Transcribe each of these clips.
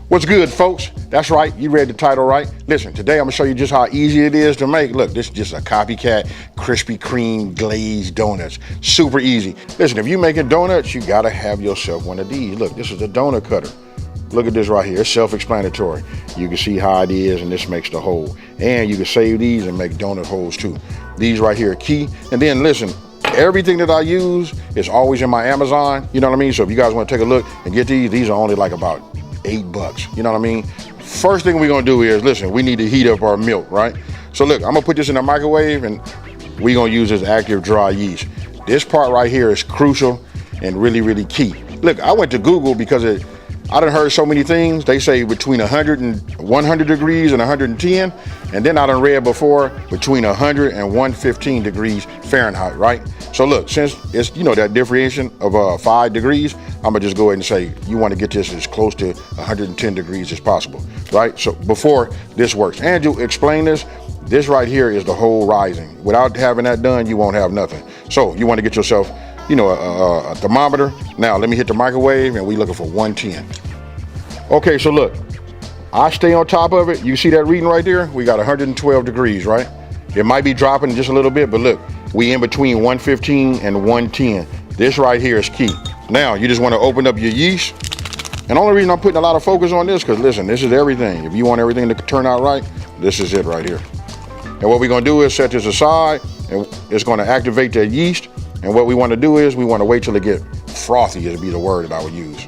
What's good, folks? That's right, you read the title right. Listen, today I'm gonna show you just how easy it is to make. Look, this is just a Copycat Krispy Kreme glazed donuts. Super easy. Listen, if you're making donuts, you gotta have yourself one of these. Look, this is a donut cutter. Look at this right here, it's self-explanatory. You can see how it is, and this makes the hole. And you can save these and make donut holes too. These right here are key. And then listen, everything that I use is always in my Amazon, you know what I mean? So if you guys wanna take a look and get these are only like about $8, you know what I mean? First thing we're gonna do is, listen, we need to heat up our milk, right? So look, I'm gonna put this in the microwave and we're gonna use this active dry yeast. This part right here is crucial and really, really key. Look, I went to Google because I done heard so many things. They say between 100 degrees and 110, and then I done read before between 100 and 115 degrees Fahrenheit, right? So look, since it's, you know, that differentiation of 5 degrees, I'm gonna just go ahead and say you wanna get this as close to 110 degrees as possible, right? So before this works, and you explain this right here is the whole rising. Without having that done, you won't have nothing. So you wanna get yourself, you know, a thermometer. Now let me hit the microwave and we looking for 110. Okay, so look, I stay on top of it. You see that reading right there? We got 112 degrees, right? It might be dropping just a little bit, but look, we in between 115 and 110. This right here is key. Now, you just wanna open up your yeast. And the only reason I'm putting a lot of focus on this, because listen, this is everything. If you want everything to turn out right, this is it right here. And what we're gonna do is set this aside, and it's gonna activate that yeast. And what we wanna do is, we wanna wait till it get frothy, would be the word that I would use.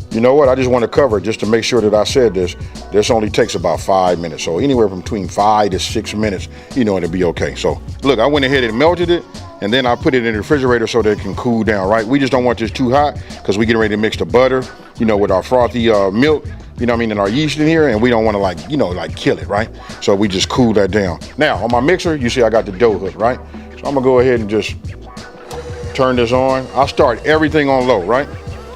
You know what, I just wanna cover it just to make sure that I said this. This only takes about 5 minutes. So anywhere from between 5 to 6 minutes, you know, it'll be okay. So look, I went ahead and melted it, and then I put it in the refrigerator so that it can cool down, right? We just don't want this too hot because we getting ready to mix the butter, you know, with our frothy milk, you know what I mean, and our yeast in here, and we don't wanna like, you know, like kill it, right? So we just cool that down. Now, on my mixer, you see I got the dough hook, right? So I'm gonna go ahead and just turn this on. I'll start everything on low, right?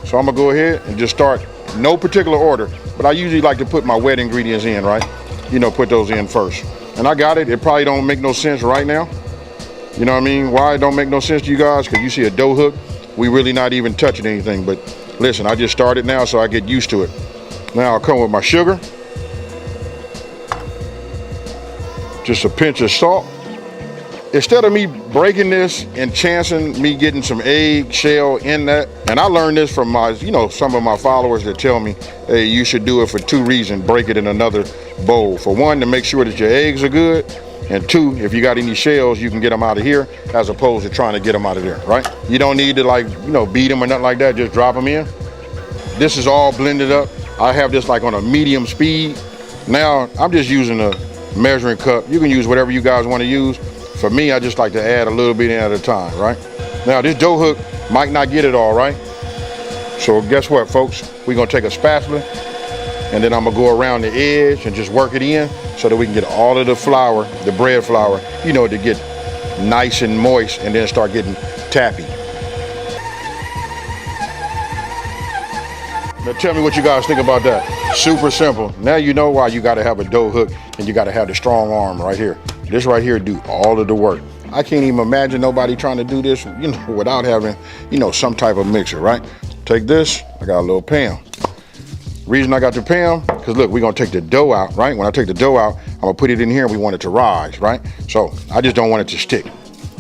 So I'm gonna go ahead and just start, no particular order, but I usually like to put my wet ingredients in, right? You know, put those in first. And I got it, it probably don't make no sense right now. You know what I mean? Why it don't make no sense to you guys? Because you see a dough hook, we really not even touching anything, but listen, I just started now so I get used to it. Now I'll come with my sugar. Just a pinch of salt. Instead of me breaking this and chancing me getting some egg shell in that, and I learned this from my, you know, some of my followers that tell me, hey, you should do it for 2 reasons. Break it in another bowl. For one, to make sure that your eggs are good, and 2, if you got any shells, you can get them out of here as opposed to trying to get them out of there, right? You don't need to like, you know, beat them or nothing like that, just drop them in. This is all blended up. I have this like on a medium speed. Now, I'm just using a measuring cup. You can use whatever you guys want to use. For me, I just like to add a little bit in at a time, right? Now, this dough hook might not get it all, right? So guess what, folks? We're gonna take a spatula, and then I'm gonna go around the edge and just work it in so that we can get all of the flour, the bread flour, you know, to get nice and moist and then start getting tappy. Now tell me what you guys think about that. Super simple. Now you know why you gotta have a dough hook and you gotta have the strong arm right here. This right here do all of the work. I can't even imagine nobody trying to do this, you know, without having, you know, some type of mixer, right? Take this, I got a little pan. Reason I got the pan, because look, we're gonna take the dough out, right? When I take the dough out, I'm gonna put it in here and we want it to rise, right? So I just don't want it to stick,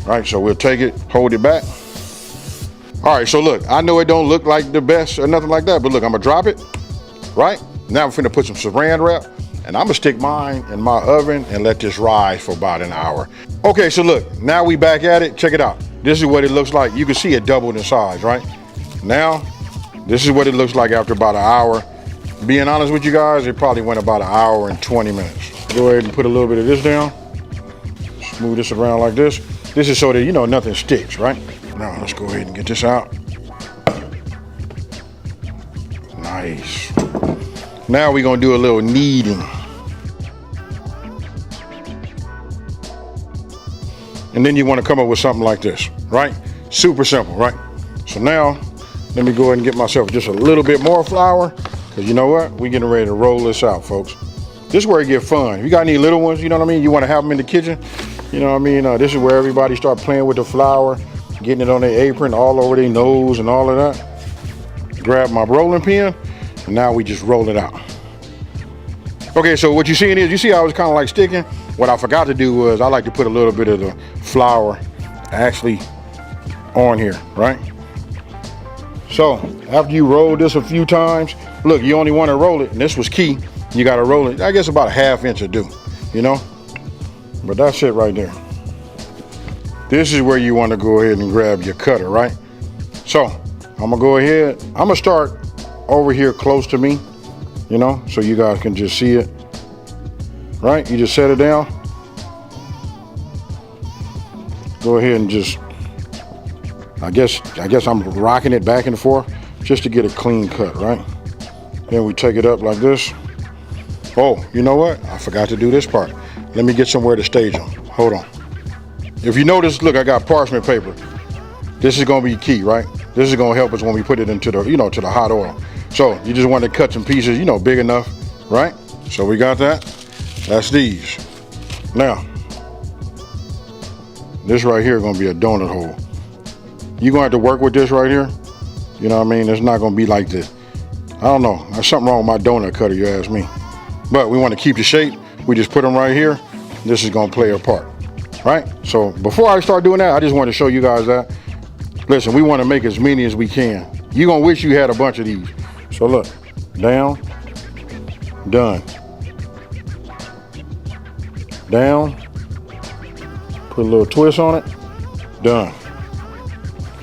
right? So we'll take it, hold it back. All right, so look, I know it don't look like the best or nothing like that, but look, I'm gonna drop it, right? Now I'm finna put some saran wrap, and I'm gonna stick mine in my oven and let this rise for about an hour. Okay, so look, now we back at it, check it out. This is what it looks like. You can see it doubled in size, right? Now, this is what it looks like after about an hour. Being honest with you guys, it probably went about an hour and 20 minutes. Go ahead and put a little bit of this down. Smooth this around like this. This is so that, you know, nothing sticks, right? Now, let's go ahead and get this out. Nice. Now we're gonna do a little kneading. And then you wanna come up with something like this, right? Super simple, right? So now, let me go ahead and get myself just a little bit more flour, because you know what? We're getting ready to roll this out, folks. This is where it get fun. If you got any little ones, you know what I mean? You wanna have them in the kitchen, you know what I mean? This is where everybody start playing with the flour, getting it on their apron, all over their nose and all of that. Grab my rolling pin, and now we just roll it out. Okay, so what you're seeing is, you see how it's kind of like sticking? What I forgot to do was I like to put a little bit of the flour actually on here, right? So after you roll this a few times, look, you only want to roll it, and this was key. You got to roll it, I guess about a ½ inch will do, you know? But that's it right there. This is where you want to go ahead and grab your cutter, right? So I'm gonna go ahead, I'm gonna start over here close to me, you know, so you guys can just see it, right? You just set it down. Go ahead and just, I guess I'm rocking it back and forth just to get a clean cut, right? Then we take it up like this. Oh, you know what? I forgot to do this part. Let me get somewhere to stage them. Hold on. If you notice, look, I got parchment paper. This is gonna be key, right? This is gonna help us when we put it into the, you know, to the hot oil. So you just want to cut some pieces, you know, big enough, right? So we got that. That's these. Now, this right here is gonna be a donut hole. You're gonna have to work with this right here. You know what I mean? It's not gonna be like this. I don't know. There's something wrong with my donut cutter, you ask me. But we want to keep the shape. We just put them right here. This is gonna play a part, right? So before I start doing that, I just want to show you guys that. Listen, we want to make as many as we can. You're gonna wish you had a bunch of these. So look, down, done. Down, put a little twist on it, done.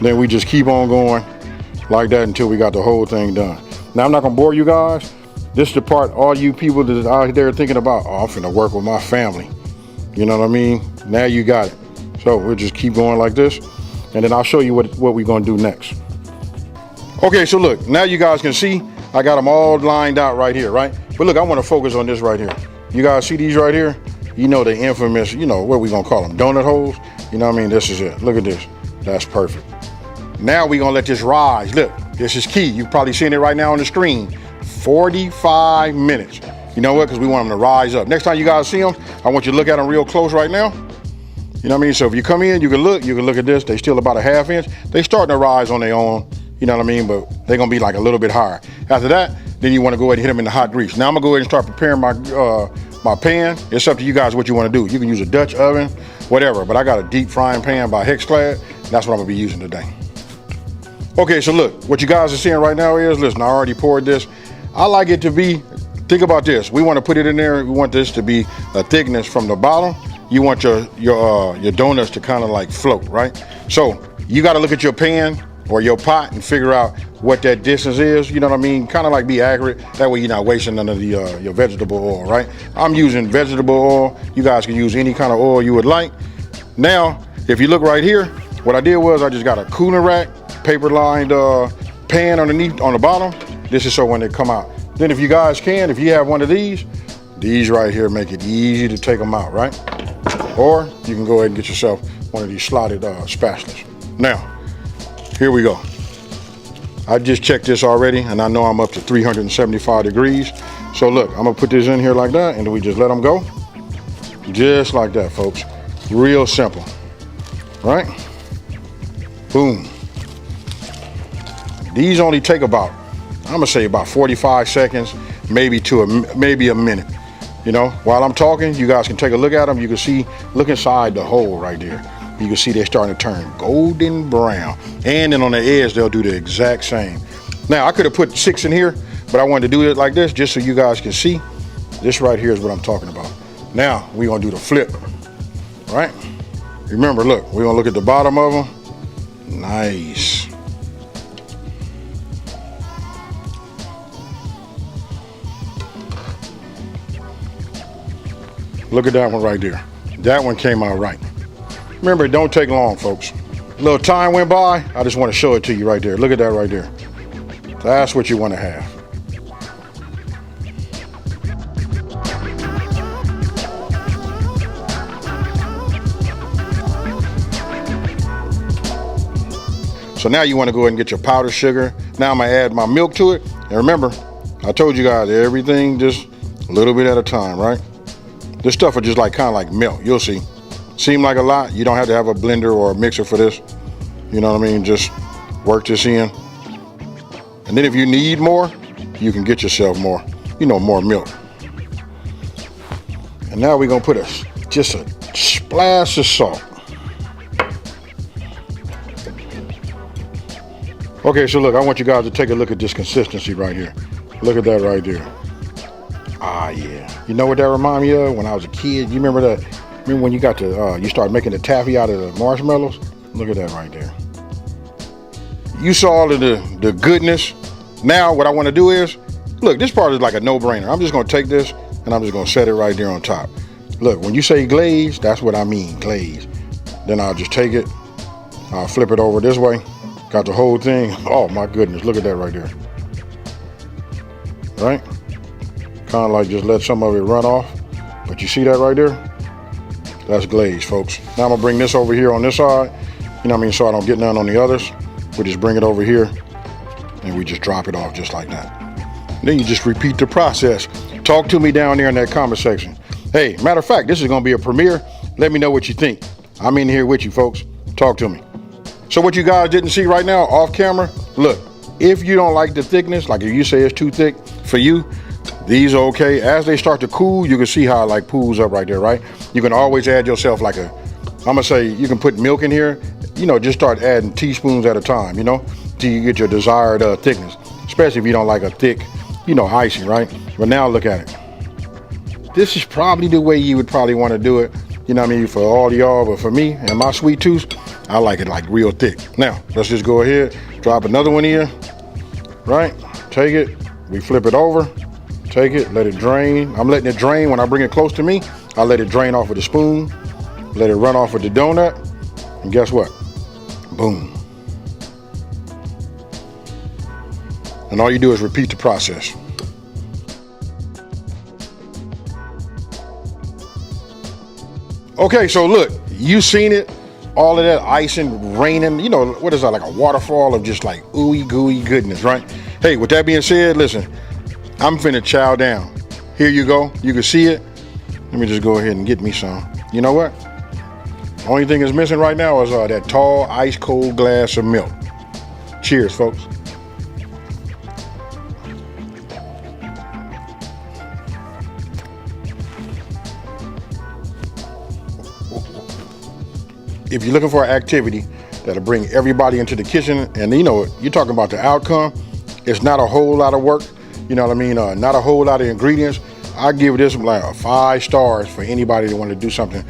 Then we just keep on going like that until we got the whole thing done. Now I'm not gonna bore you guys. This is the part all you people that are out there thinking about, oh, I'm finna work with my family. You know what I mean? Now you got it. So we'll just keep going like this, and then I'll show you what we're gonna do next. Okay, so look, now you guys can see I got them all lined out right here, right? But look, I wanna focus on this right here. You guys see these right here? You know the infamous, you know, what we gonna call them, donut holes? You know what I mean? This is it, look at this, that's perfect. Now we gonna let this rise. Look, this is key. You've probably seen it right now on the screen. 45 minutes. You know what, because we want them to rise up. Next time you guys see them, I want you to look at them real close right now. You know what I mean? So if you come in, you can look at this. They still about a ½ inch. They starting to rise on their own, you know what I mean? But they're gonna be like a little bit higher. After that, then you wanna go ahead and hit them in the hot grease. Now I'm gonna go ahead and start preparing my pan. It's up to you guys what you wanna do. You can use a Dutch oven, whatever, but I got a deep frying pan by Hexclad. That's what I'm gonna be using today. Okay, so look, what you guys are seeing right now is, listen, I already poured this. I like it to be, think about this. We wanna put it in there. We want this to be a thickness from the bottom. You want your donuts to kind of like float, right? So you gotta look at your pan or your pot and figure out what that distance is, you know what I mean? Kind of like be accurate. That way you're not wasting none of the your vegetable oil, right? I'm using vegetable oil. You guys can use any kind of oil you would like. Now, if you look right here, what I did was I just got a cooling rack, paper lined pan underneath on the bottom. This is so when they come out. Then if you guys can, if you have one of these right here make it easy to take them out, right? Or you can go ahead and get yourself one of these slotted spatulas. Now, here we go. I just checked this already and I know I'm up to 375 degrees. So look, I'm gonna put this in here like that and then we just let them go. Just like that, folks. Real simple, right? Boom. These only take about, I'm gonna say about 45 seconds, maybe a minute. You know, while I'm talking, you guys can take a look at them. You can see, look inside the hole right there. You can see they're starting to turn golden brown. And then on the edge, they'll do the exact same. Now, I could have put 6 in here, but I wanted to do it like this just so you guys can see. This right here is what I'm talking about. Now, we're gonna do the flip, right? Remember, look, we're gonna look at the bottom of them. Nice. Look at that one right there. That one came out right. Remember, it don't take long, folks. A little time went by. I just want to show it to you right there. Look at that right there. That's what you want to have. So now you want to go ahead and get your powdered sugar. Now I'm going to add my milk to it. And remember, I told you guys, everything just a little bit at a time, right? This stuff will just like kind of like melt. You'll see. Seem like a lot. You don't have to have a blender or a mixer for this. You know what I mean? Just work this in. And then if you need more, you can get yourself more, you know, more milk. And now we're gonna put just a splash of salt. Okay, so look, I want you guys to take a look at this consistency right here. Look at that right there. Ah, yeah. You know what that reminds me of? When I was a kid, you remember that? Remember when you got to, you started making the taffy out of the marshmallows? Look at that right there. You saw all of the goodness. Now what I want to do is, look, this part is like a no-brainer. I'm just gonna take this and I'm just gonna set it right there on top. Look, when you say glaze, that's what I mean, glaze. Then I'll just take it, I'll flip it over this way. Got the whole thing. Oh my goodness, look at that right there. Right? Kind of like just let some of it run off. But you see that right there? That's glaze, folks. Now I'm gonna bring this over here on this side. You know what I mean? So I don't get none on the others. We just bring it over here and we just drop it off just like that. Then you just repeat the process. Talk to me down there in that comment section. Hey, matter of fact, this is gonna be a premiere. Let me know what you think. I'm in here with you, folks. Talk to me. So what you guys didn't see right now off camera, look, if you don't like the thickness, like if you say it's too thick for you, these are okay. As they start to cool, you can see how it like pools up right there, right? You can always add yourself like I'm gonna say you can put milk in here, you know, just start adding teaspoons at a time, you know, till you get your desired thickness, especially if you don't like a thick, you know, icing, right? But now look at it. This is probably the way you would probably want to do it, you know what I mean, for all y'all, but for me and my sweet tooth, I like it like real thick. Now, let's just go ahead, drop another one here, right? Take it, we flip it over, take it, let it drain. I'm letting it drain when I bring it close to me. I let it drain off with a spoon, let it run off with the donut, and guess what? Boom. And all you do is repeat the process. Okay, so look, you seen it. All of that icing, raining, you know, what is that, like a waterfall of just like ooey gooey goodness, right? Hey, with that being said, listen, I'm finna chow down. Here you go, you can see it. Let me just go ahead and get me some. You know what? Only thing is missing right now is that tall, ice cold glass of milk. Cheers, folks. If you're looking for an activity that'll bring everybody into the kitchen, and you know, you're talking about the outcome, it's not a whole lot of work, you know what I mean? Not a whole lot of ingredients. I give this like a 5 stars for anybody that want to do something.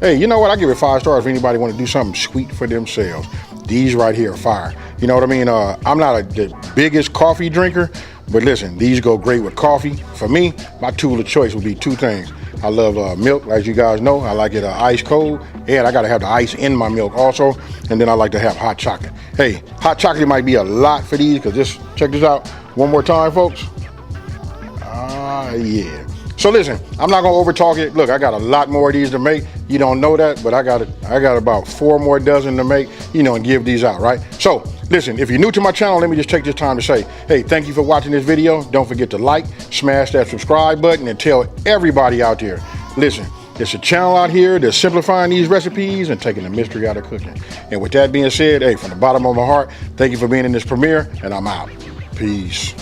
Hey, you know what? I give it 5 stars for anybody want to do something sweet for themselves. These right here are fire. You know what I mean? I'm not the biggest coffee drinker, but listen, these go great with coffee. For me, my tool of choice would be 2 things. I love milk, as you guys know. I like it ice cold, and I gotta have the ice in my milk also. And then I like to have hot chocolate. Hey, hot chocolate might be a lot for these, because just check this out one more time, folks. Yeah. So listen, I'm not gonna over talk it. Look, I got a lot more of these to make. You don't know that, but I got about 4 more dozen to make, you know, and give these out, right? So listen, if you're new to my channel, let me just take this time to say, hey, thank you for watching this video. Don't forget to like, smash that subscribe button, and tell everybody out there, listen, there's a channel out here that's simplifying these recipes and taking the mystery out of cooking. And with that being said, hey, from the bottom of my heart, thank you for being in this premiere, and I'm out. Peace.